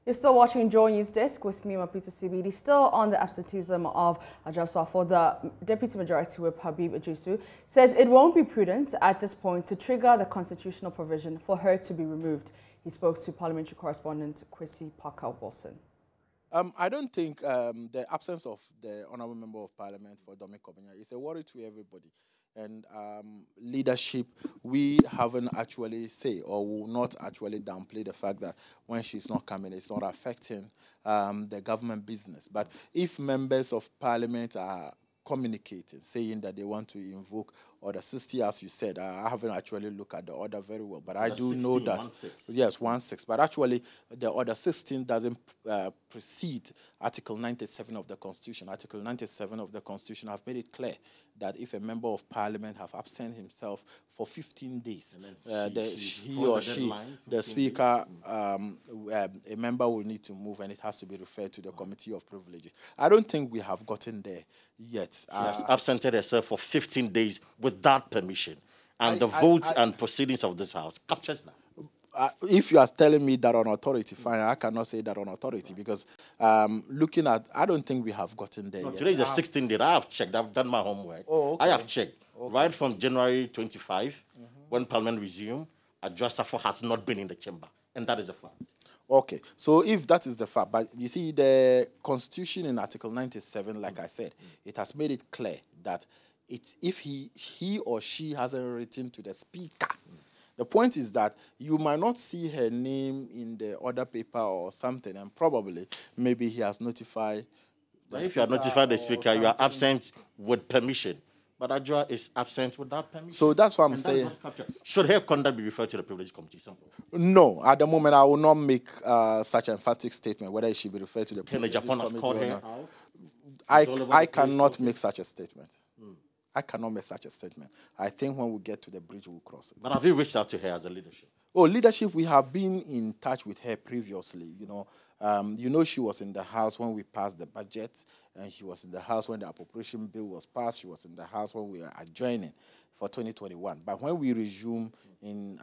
You're still watching JoyNews Desk with me, Mapita CBD, still on the absenteeism of Adwoa for the Deputy Majority Whip Habib Iddrisu, says it won't be prudent at this point to trigger the constitutional provision for her to be removed. He spoke to parliamentary correspondent Kwesi Parker-Wilson. I don't think the absence of the Honourable Member of Parliament for Dome Kwabenya is a worry to everybody. And leadership, we haven't actually say or will not actually downplay the fact that when she's not coming, it's not affecting the government business. But if members of Parliament are communicating, saying that they want to invoke Order 60, as you said, I haven't actually looked at the order very well, but I do 16, know that 16. Yes, 16. But actually, the Order 16 doesn't precede Article 97 of the Constitution. Article 97 of the Constitution have made it clear that if a member of Parliament have absent himself for 15 days, he or she, the Speaker, a member will need to move, and it has to be referred to the Committee of Privileges. I don't think we have gotten there yet. She has absented herself for 15 days without permission, and the votes and proceedings of this House captures that. If you are telling me that on authority, fine, I cannot say that on authority because looking at, I don't think we have gotten there yet. Today is the 16th day. I have checked. I've done my homework. Oh, okay. I have checked. Okay. Right from January 25, when Parliament resumed, Adwoa Safo has not been in the chamber, and that is a fact. Okay, so if that is the fact, but you see, the Constitution in Article 97, like I said, it has made it clear that if he or she hasn't written to the Speaker, the point is that you might not see her name in the order paper or something, and probably maybe he has notified the Speaker. If you are notified the Speaker, you are absent with permission. But Adwoa is absent without permission. So that's what I'm saying. Should her conduct be referred to the Privilege Committee? Simple. No, at the moment I will not make such an emphatic statement whether it should be referred to the Privilege Committee or not. I cannot make such a statement. I cannot make such a statement. I think when we get to the bridge, we'll cross it. But have you reached out to her as a leadership? Oh, leadership, we have been in touch with her previously. You know, she was in the House when we passed the budget, and she was in the House when the appropriation bill was passed. She was in the House when we were adjoining for 2021. But when we resume in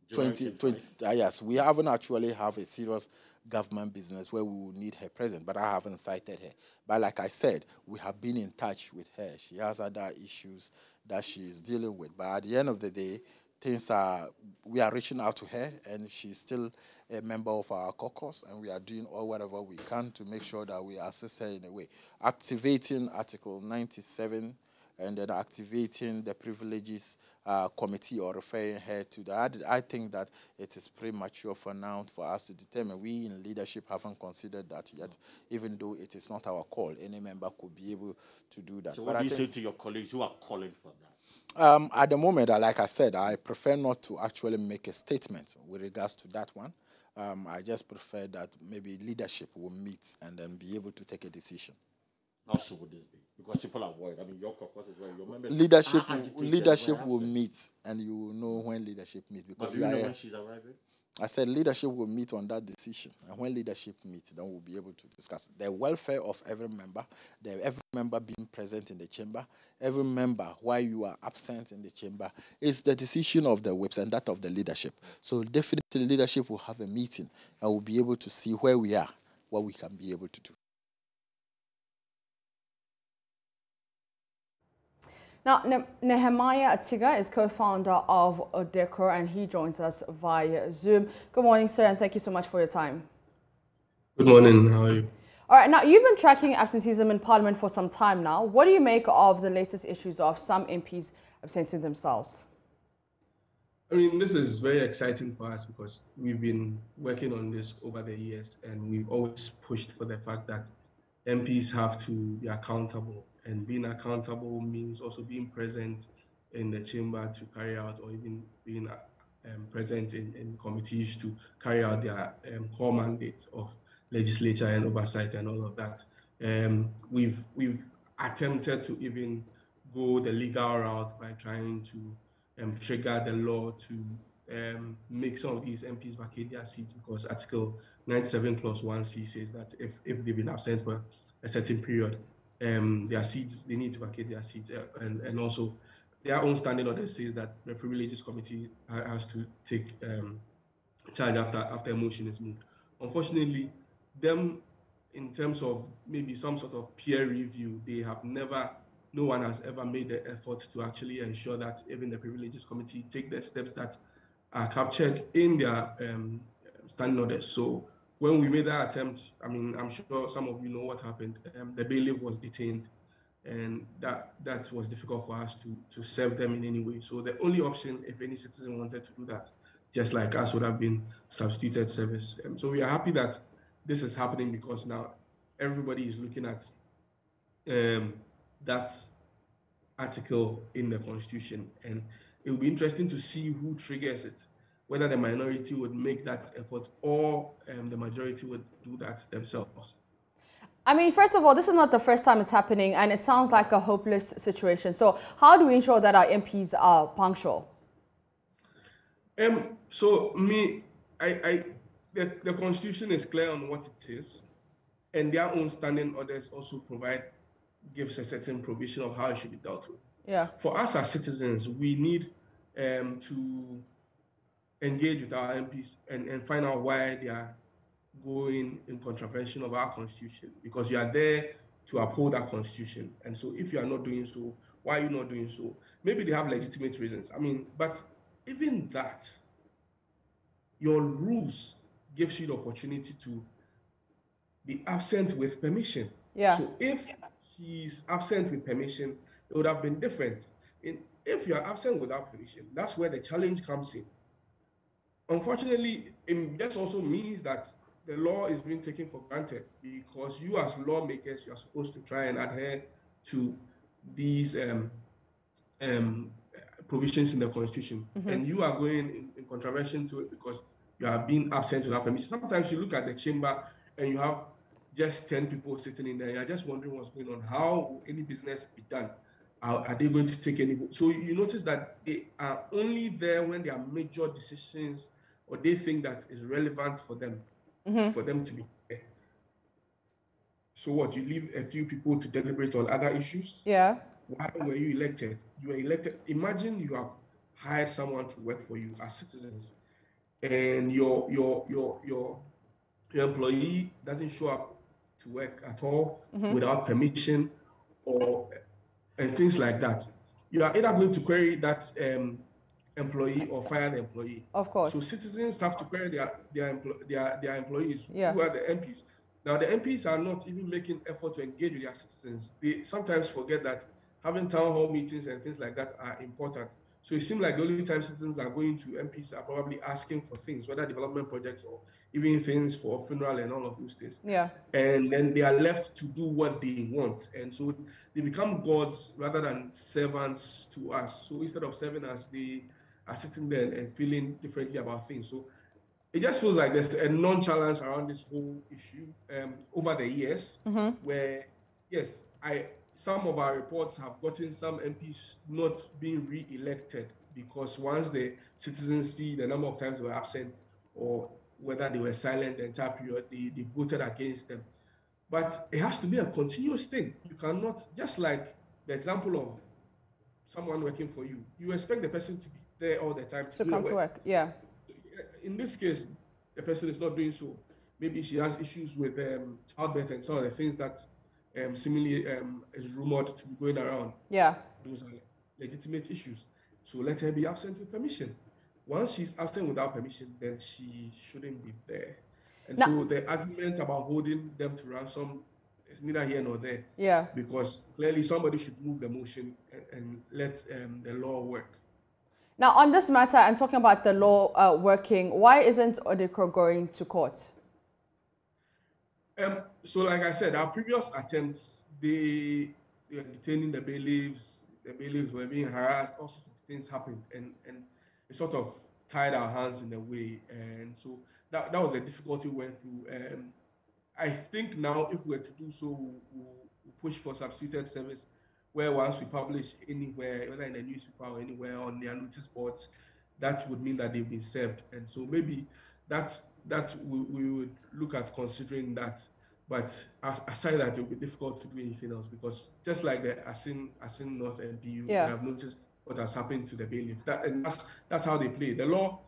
2020, yes, we haven't actually have a serious government business where we will need her present, but I haven't cited her. But like I said, we have been in touch with her. She has other issues that she is dealing with. But at the end of the day, we are reaching out to her, and she's still a member of our caucus, and we are doing all whatever we can to make sure that we assist her in a way. Activating Article 97 and then activating the Privileges Committee or referring her to that. I think that it is premature for now for us to determine. We in leadership haven't considered that yet, even though it is not our call. Any member could be able to do that. So what do you say to your colleagues who are calling for that? At the moment, like I said, I prefer not to actually make a statement with regards to that one. I just prefer that maybe leadership will meet and then be able to take a decision. How soon would this be? Because people are worried. I mean, your caucus is where your members... Leadership will meet, and you will know when leadership meets. But do you know when she's arriving? I said leadership will meet on that decision. And when leadership meets, then we'll be able to discuss the welfare of every member, every member being present in the chamber, every member, while you are absent in the chamber, is the decision of the whips and that of the leadership. So definitely leadership will have a meeting, and we'll be able to see where we are, what we can be able to do. Now, Nehemiah Atiga is co-founder of Odeco, and he joins us via Zoom. Good morning, sir, and thank you so much for your time. Good morning. How are you? All right, now you've been tracking absenteeism in Parliament for some time now. What do you make of the latest issues of some MPs absenting themselves? I mean, this is very exciting for us because we've been working on this over the years, and we've always pushed for the fact that MPs have to be accountable. And being accountable means also being present in the chamber to carry out, or even being present in committees to carry out their core mandate of legislature and oversight and all of that. We've attempted to even go the legal route by trying to trigger the law to make some of these MPs vacate their seats, because Article 97 Clause 1C says that if they've been absent for a certain period, their seats, they need to vacate their seats, and also their own standing order says that the Privileges Committee has to take charge after a motion is moved. unfortunately, them in terms of maybe some sort of peer review, no one has ever made the effort to actually ensure that even the Privileges Committee take the steps that are captured in their standing orders. So when we made that attempt, I mean, I'm sure some of you know what happened. The bailiff was detained, and that was difficult for us to serve them in any way. So the only option, if any citizen wanted to do that, just like us, would have been substituted service. So we are happy that this is happening, because now everybody is looking at that article in the Constitution, and it will be interesting to see who triggers it, whether the minority would make that effort or the majority would do that themselves. I mean, first of all, this is not the first time it's happening, and it sounds like a hopeless situation. So how do we ensure that our MPs are punctual? The Constitution is clear on what it is, and their own standing orders also gives a certain provision of how it should be dealt with. Yeah. For us as citizens, we need to engage with our MPs and find out why they are going in contravention of our Constitution, because you are there to uphold our Constitution. And so if you are not doing so, why are you not doing so? Maybe they have legitimate reasons. I mean, but even that, your rules gives you the opportunity to be absent with permission. Yeah. So if he's absent with permission, it would have been different. If you are absent without permission, that's where the challenge comes in. Unfortunately, this also means that the law is being taken for granted, because you as lawmakers, you are supposed to try and adhere to these provisions in the Constitution. Mm-hmm. And you are going in contravention to it because you are being absent without permission. Sometimes you look at the chamber and you have just 10 people sitting in there. You're just wondering what's going on. How will any business be done? Are they going to take any vote? So you notice that they are only there when there are major decisions or they think that is relevant for them, mm-hmm. for them to be there. So what, you leave a few people to deliberate on other issues? Yeah. Why were you elected? You were elected. Imagine you have hired someone to work for you as citizens, and your employee doesn't show up to work at all, mm-hmm. without permission and things like that. You are either going to query that employee or fire the employee. Of course. So citizens have to query their employees, yeah. who are the MPs. Now the MPs are not even making effort to engage with their citizens. They sometimes forget that having town hall meetings and things like that are important. So it seems like the only time citizens are going to MPs are probably asking for things, whether development projects or even things for funeral and all of those things. Yeah. And then they are left to do what they want. And so they become gods rather than servants to us. So instead of serving us, they are sitting there and feeling differently about things. So it just feels like there's a nonchalance around this whole issue over the years, mm-hmm. where, yes, some of our reports have gotten some MPs not being re-elected because once the citizens see the number of times they were absent or whether they were silent the entire period, they voted against them. But it has to be a continuous thing. You cannot, just like the example of someone working for you, you expect the person to be there all the time to come to work. Yeah. In this case, the person is not doing so. Maybe she has issues with childbirth and some of the things that seemingly is rumored to be going around. Yeah. Those are legitimate issues. So let her be absent with permission. Once she's absent without permission, then she shouldn't be there. And so the argument about holding them to ransom is neither here nor there. Yeah. Because clearly somebody should move the motion and let the law work. Now, on this matter, and talking about the law working, why isn't Odeko going to court? So like I said, our previous attempts, they were detaining the bailiffs were being harassed, all sorts of things happened, and it sort of tied our hands in a way, and so that was a difficulty we went through. I think now if we were to do so, we'll push for substituted service, where once we publish anywhere, whether in the newspaper or anywhere on their notice boards, that would mean that they've been served, and so maybe that we would look at considering that. But aside that, it will be difficult to do anything else because just like the Asin North MP, you have noticed what has happened to the bailiff. That's how they play. The law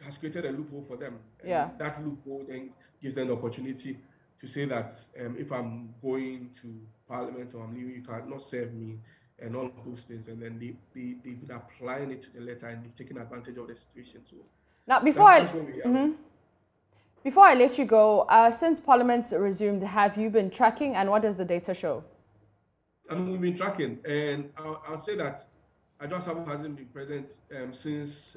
has created a loophole for them. And yeah. that loophole then gives them the opportunity to say that if I'm going to Parliament or I'm leaving, you cannot serve me, and all of those things. And then they've been applying it to the letter, and they've taken advantage of the situation. So now, before I let you go, since Parliament resumed, have you been tracking, and what does the data show? We've been tracking, and I'll say that Adwoa hasn't been present since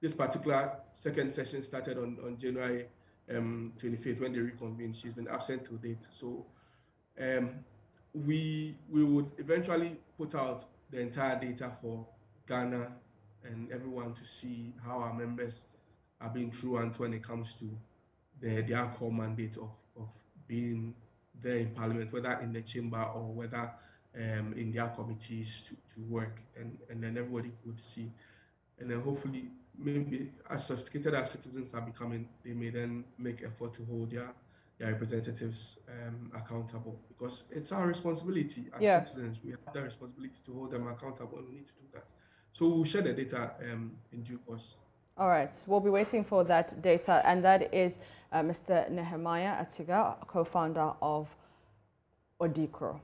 this particular second session started on January 25th when they reconvened. She's been absent to date. So we would eventually put out the entire data for Ghana and everyone to see how our members are being truant when it comes to their core mandate of being there in Parliament, whether in the chamber or whether in their committees to work, and then everybody would see. And then hopefully, maybe as sophisticated as citizens are becoming, they may then make effort to hold their representatives accountable, because it's our responsibility as citizens. We have that responsibility to hold them accountable, and we need to do that. So we'll share the data in due course. All right, we'll be waiting for that data, and that is Mr. Nehemiah Atiga, co-founder of Odikro.